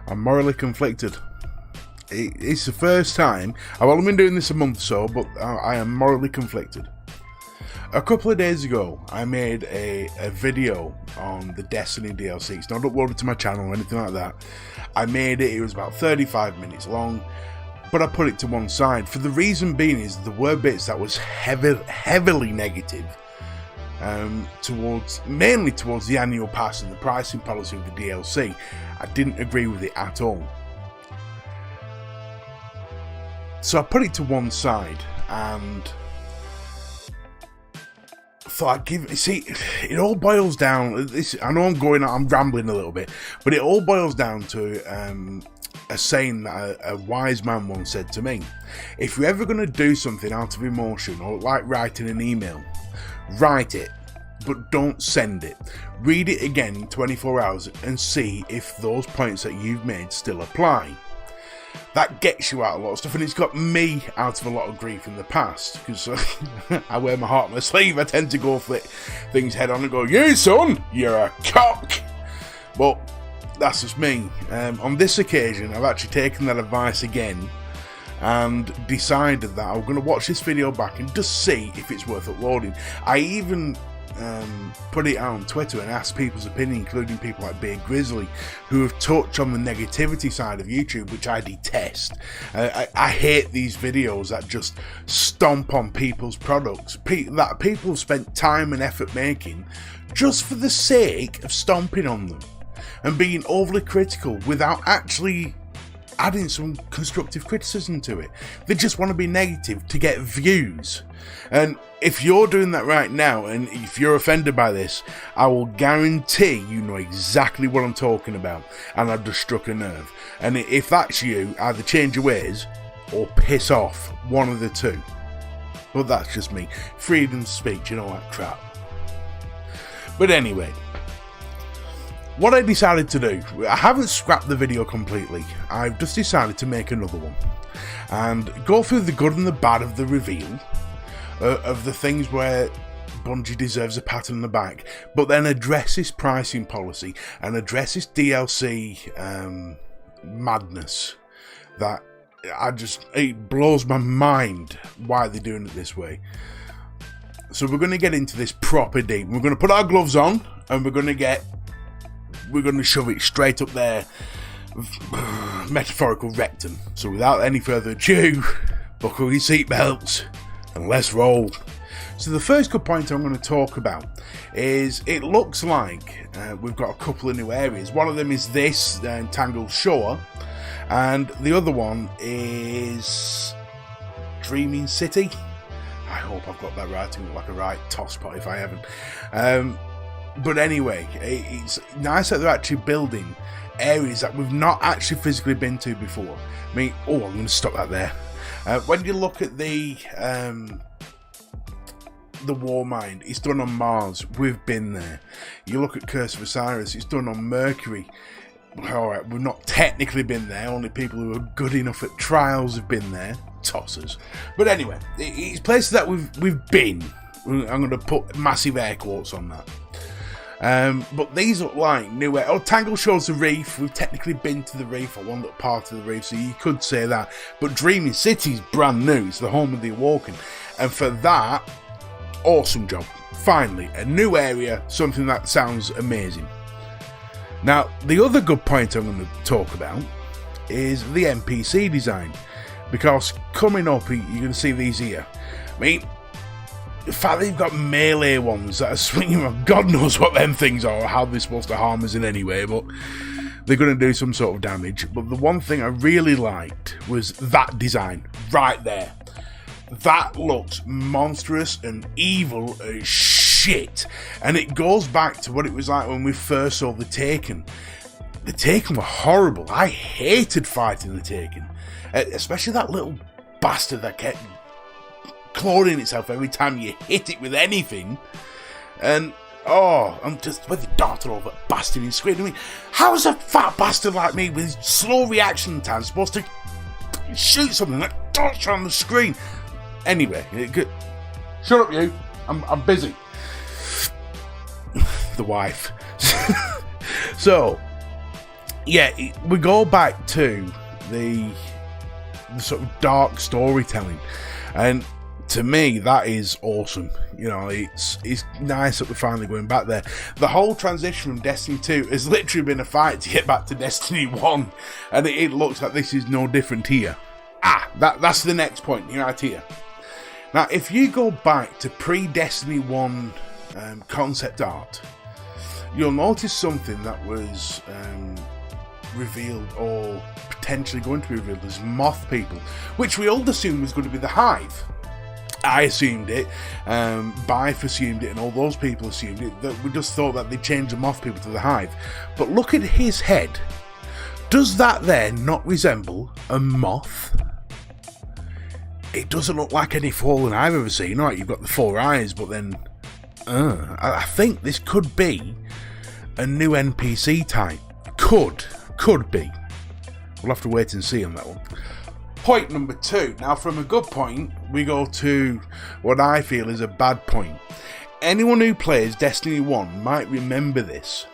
I'm morally conflicted. It's the first time. I've only been doing this a month or so, but I am morally conflicted. A couple of days ago, I made a video on the Destiny DLC. It's not uploaded to my channel or anything like that. I made it. It was about 35 minutes long, but I put it to one side. For the reason being is there were bits that was heavily negative, mainly towards the annual pass and the pricing policy of the DLC. I didn't agree with it at all. So I put it to one side and thought I'd give it. See, it all boils down. I know I'm rambling a little bit, but it all boils down to a saying that a wise man once said to me: if you're ever going to do something out of emotion, or like writing an email, write it, but don't send it. Read it again in 24 hours and see if those points that you've made still apply. That gets you out a lot of stuff, and it's got me out of a lot of grief in the past, because I wear my heart on my sleeve. I tend to go for things head on and go, "You son, you're a cock." But that's just me. On this occasion, I've actually taken that advice again and decided that I'm going to watch this video back and just see if it's worth uploading. I even put it out on Twitter and asked people's opinion, including people like Beard Grizzly, who have touched on the negativity side of YouTube, which I detest. I hate these videos that just stomp on people's products, that people have spent time and effort making just for the sake of stomping on them and being overly critical without actually adding some constructive criticism to it. They just want to be negative to get views. And if you're doing that right now, and if you're offended by this, I will guarantee you know exactly what I'm talking about, and I've just struck a nerve. And if that's you, either change your ways or piss off, one of the two. But that's just me. Freedom of speech and all that crap. But anyway, what I decided to do, I haven't scrapped the video completely. I've just decided to make another one and go through the good and the bad of the reveal, of the things where Bungie deserves a pat on the back, but then address this pricing policy and address this DLC madness that it blows my mind why they're doing it this way. So we're going to get into this proper deep. We're going to put our gloves on and we're going to shove it straight up their metaphorical rectum. So without any further ado, buckle your seatbelts and let's roll. So the first good point I'm going to talk about is it looks like we've got a couple of new areas. One of them is this, Tangled Shore, and the other one is Dreaming City. I hope I've got that right. It's like a right tosspot if I haven't. But anyway, it's nice that they're actually building areas that we've not actually physically been to before. I mean, I'm going to stop that there. When you look at the Warmind, it's done on Mars. We've been there. You look at Curse of Osiris, it's done on Mercury. Alright, we've not technically been there. Only people who are good enough at trials have been there. Tossers. But anyway, it's places that we've been. I'm going to put massive air quotes on that. But these look like new. Tangle Shore's the reef. We've technically been to the reef, or one little part of the reef, so you could say that. But Dreaming City's brand new. It's the home of the Awoken, and for that, awesome job. Finally, a new area, something that sounds amazing. Now, the other good point I'm going to talk about is the NPC design, because coming up, you're going to see these here. I mean, the fact that you've got melee ones that are swinging, God knows what them things are or how they're supposed to harm us in any way, but they're going to do some sort of damage. But the one thing I really liked was that design right there. That looks monstrous and evil as shit. And it goes back to what it was like when we first saw the Taken. The Taken were horrible. I hated fighting the Taken. Especially that little bastard that kept clawing itself every time you hit it with anything. And I'm just with the dart all over bastard and screaming. I mean, how is a fat bastard like me with slow reaction time supposed to shoot something like dots on the screen? Anyway, shut up, you. I'm busy. The wife. So yeah, we go back to the sort of dark storytelling, and to me that is awesome. You know, it's nice that we're finally going back there. The whole transition from Destiny 2 has literally been a fight to get back to Destiny 1, and it looks like this is no different here. That's the next point right here. Now, if you go back to pre-Destiny 1 concept art, you'll notice something that was revealed, or potentially going to be revealed, as moth people, which we all assumed was going to be the Hive. I assumed it, Bife assumed it, and all those people assumed it. That we just thought that they'd change the moth people to the Hive. But look at his head. Does that there not resemble a moth? It doesn't look like any fallen I've ever seen. Right, you've got the 4 eyes, but then I think this could be a new NPC type. Could be. We'll have to wait and see on that one. Point number 2. Now, from a good point, we go to what I feel is a bad point. Anyone who plays Destiny 1 might remember this.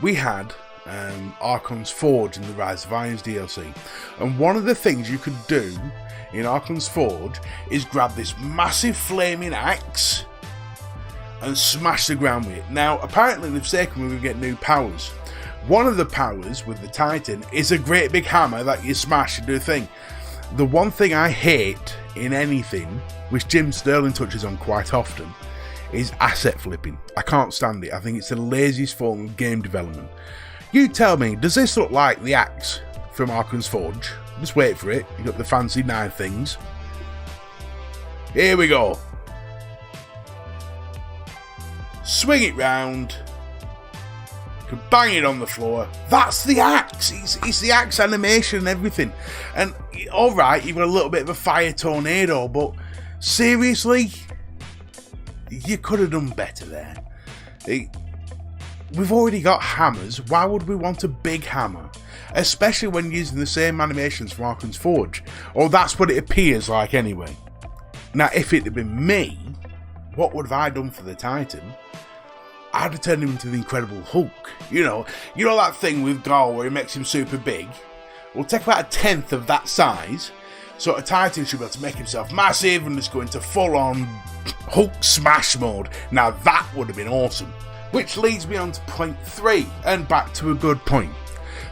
We had Archon's Forge in the Rise of Irons DLC, and one of the things you could do in Archon's Forge is grab this massive flaming axe and smash the ground with it. Now, apparently in the Forsaken we're going to get new powers. One of the powers with the Titan is a great big hammer that you smash and do a thing. The one thing I hate in anything, which Jim Sterling touches on quite often, is asset flipping. I can't stand it. I think it's the laziest form of game development. You tell me, does this look like the axe from Archon's Forge? Just wait for it. You got the fancy knife things. Here we go. Swing it round. You can bang it on the floor. That's the axe. It's the axe animation and everything. And alright, you've got a little bit of a fire tornado, but seriously, you could have done better there. We've already got hammers. Why would we want a big hammer? Especially when using the same animations from Archon's Forge. Or that's what it appears like anyway. Now, if it had been me, what would have I done for the Titan? I'd have turned him into the Incredible Hulk. You know that thing with Gar where he makes him super big? We'll take about 1/10 of that size, so a Titan should be able to make himself massive and just go into full-on Hulk smash mode. Now that would have been awesome. Which leads me on to point 3, and back to a good point.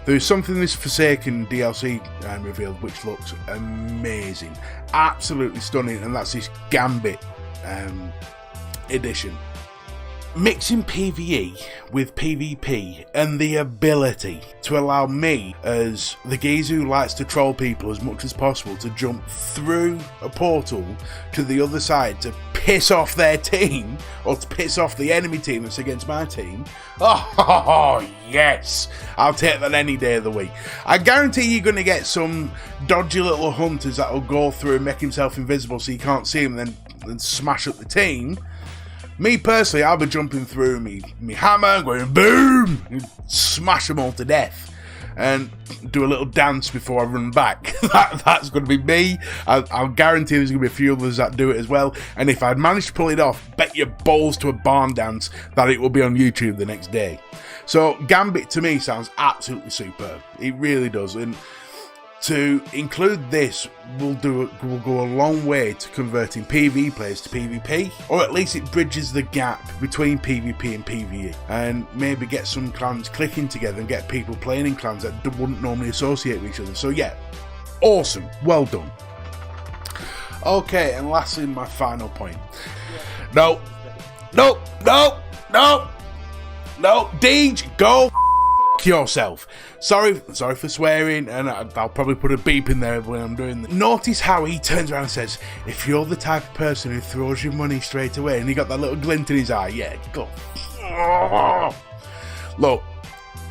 There is something in this Forsaken DLC revealed which looks amazing. Absolutely stunning, and that's this Gambit edition. Mixing PvE with PvP and the ability to allow me, as the geezer who likes to troll people as much as possible, to jump through a portal to the other side to piss off their team, or to piss off the enemy team that's against my team. Oh, yes! I'll take that any day of the week. I guarantee you're going to get some dodgy little hunters that will go through and make himself invisible so you can't see him and then smash up the team. Me personally, I'll be jumping through me hammer and going boom, and smash them all to death, and do a little dance before I run back. That's going to be me. I'll guarantee there's going to be a few others that do it as well. And if I'd managed to pull it off, bet your balls to a barn dance that it will be on YouTube the next day. So Gambit to me sounds absolutely superb. It really does. And to include this will go a long way to converting PvE players to PvP, or at least it bridges the gap between PvP and PvE, and maybe get some clans clicking together and get people playing in clans that wouldn't normally associate with each other. So yeah, awesome, well done. Okay, and lastly, my final point. No, Deej, go yourself. Sorry for swearing, and I'll probably put a beep in there when I'm doing that. Notice how he turns around and says, if you're the type of person who throws your money straight away, and he got that little glint in his eye, yeah, go. Look,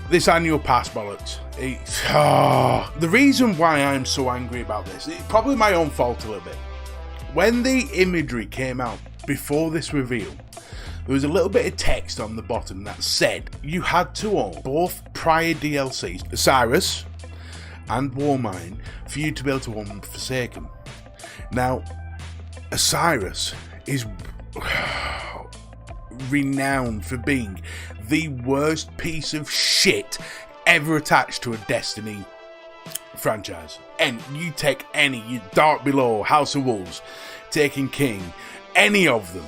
this annual pass bollocks. The reason why I'm so angry about this, it's probably my own fault a little bit. When the imagery came out before this reveal, there was a little bit of text on the bottom that said you had to own both prior DLCs, Osiris and Warmine, for you to be able to own Forsaken. Now, Osiris is renowned for being the worst piece of shit ever attached to a Destiny franchise. And you take any, you Dark Below, House of Wolves, Taken King, any of them.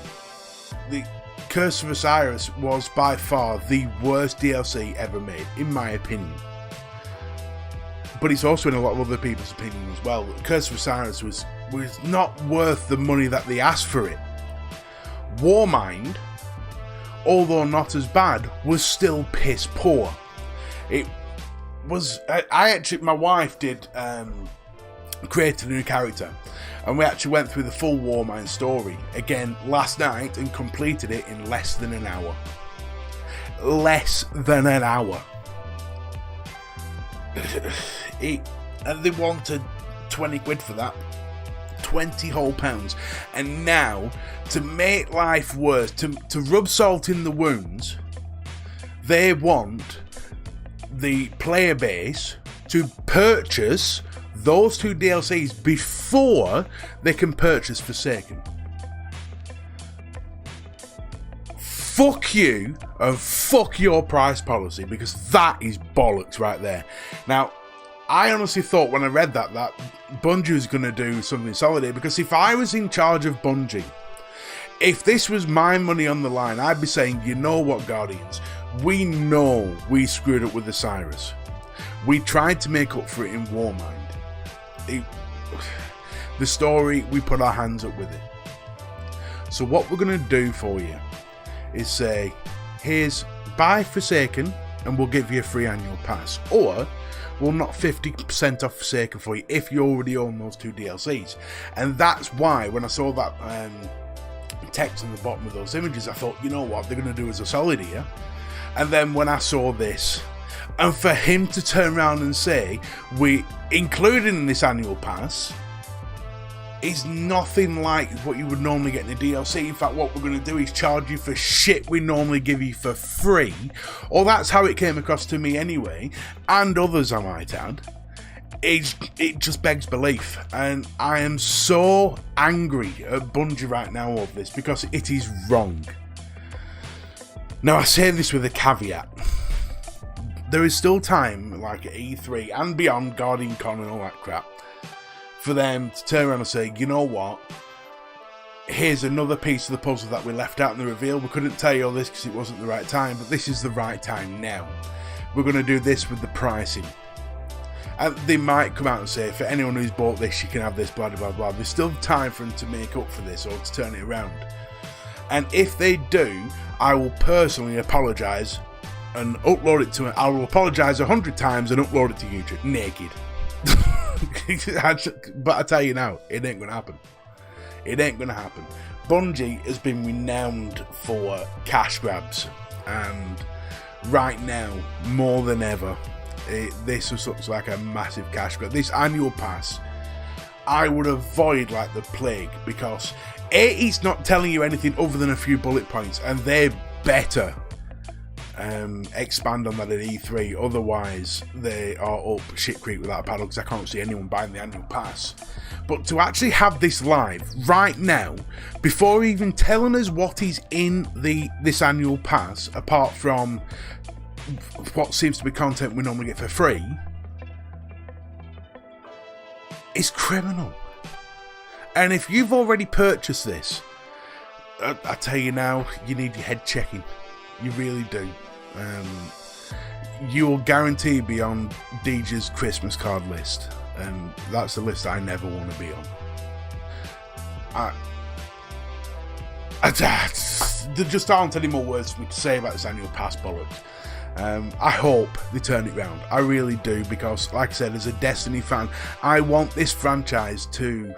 The Curse of Osiris was by far the worst DLC ever made, in my opinion. But it's also in a lot of other people's opinion as well. Curse of Osiris was not worth the money that they asked for it. Warmind, although not as bad, was still piss poor. It was. I actually, my wife did create a new character, and we actually went through the full Warmind story again last night and completed it in less than an hour. Less than an hour. And they wanted 20 quid for that. 20 whole pounds. And now, to make life worse, to rub salt in the wounds, they want the player base to purchase those 2 DLCs before they can purchase Forsaken. Fuck you and fuck your price policy, because that is bollocks right there. Now, I honestly thought when I read that Bungie was going to do something solid here, because if I was in charge of Bungie, if this was my money on the line, I'd be saying, you know what, Guardians, we know we screwed up with Osiris. We tried to make up for it in Warmind. The story, we put our hands up with it. So what we're going to do for you is say, here's buy Forsaken and we'll give you a free annual pass, or we'll knock 50% off Forsaken for you if you already own those 2 DLCs. And that's why when I saw that text on the bottom of those images, I thought, you know what, they're going to do us a solid here. And then when I saw this, and for him to turn around and say, we included in this annual pass, is nothing like what you would normally get in a DLC. In fact, what we're going to do is charge you for shit we normally give you for free. Or that's how it came across to me anyway, and others I might add. It just begs belief, and I am so angry at Bungie right now of this, because it is wrong. Now, I say this with a caveat. There is still time, like at E3 and beyond, Guardian Con and all that crap, for them to turn around and say, you know what, here's another piece of the puzzle that we left out in the reveal. We couldn't tell you all this because it wasn't the right time, but this is the right time now. We're going to do this with the pricing. And they might come out and say, for anyone who's bought this, you can have this, blah, blah, blah. There's still time for them to make up for this or to turn it around. And if they do, I will personally apologise and upload it to it. I will apologise 100 times and upload it to YouTube naked. But I tell you now, it ain't gonna happen. It ain't gonna happen. Bungie has been renowned for cash grabs, and right now, more than ever, this looks like a massive cash grab. This annual pass, I would avoid like the plague, because it's not telling you anything other than a few bullet points, and they better expand on that at E3, otherwise they are up shit creek without a paddle, because I can't see anyone buying the annual pass. But to actually have this live right now, before even telling us what is in this annual pass, apart from what seems to be content we normally get for free, is criminal. And if you've already purchased this, I tell you now, you need your head checking. You really do. You will guarantee be on DJ's Christmas card list, and that's the list I never want to be on. There just aren't any more words for me to say about this annual pass bollocks. I hope they turn it round. I really do, because like I said, as a Destiny fan, I want this franchise to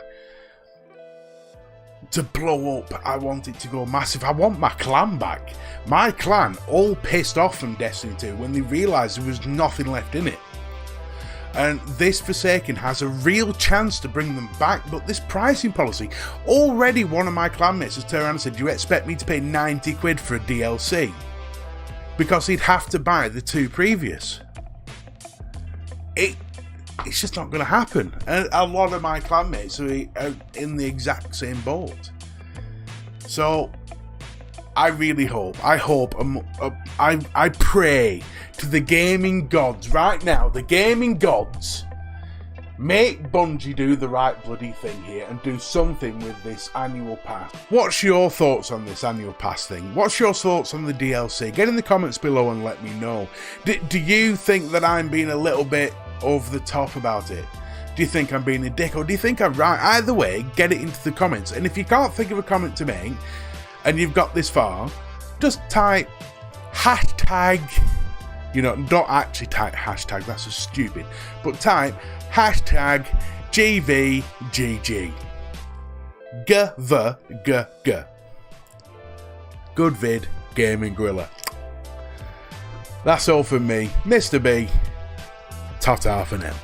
blow up. I want it to go massive. I want my clan back. My clan all pissed off from Destiny 2 when they realised there was nothing left in it. And this Forsaken has a real chance to bring them back, but this pricing policy, already one of my clanmates has turned around and said, do you expect me to pay 90 quid for a DLC? Because he'd have to buy the 2 previous. It's just not going to happen. And a lot of my clanmates are in the exact same boat. So, I really hope, I pray to the gaming gods right now, the gaming gods, make Bungie do the right bloody thing here and do something with this annual pass. What's your thoughts on this annual pass thing? What's your thoughts on the DLC? Get in the comments below and let me know. Do you think that I'm being a little bit over the top about it? Do you think I'm being a dick, or do you think I'm right? Either way, get it into the comments. And if you can't think of a comment to make, and you've got this far, just type hashtag, don't actually type hashtag, that's so stupid, but type hashtag GVGG. G. Good vid, Gaming Gorilla. That's all from me, Mr. B. Ta-ta for now.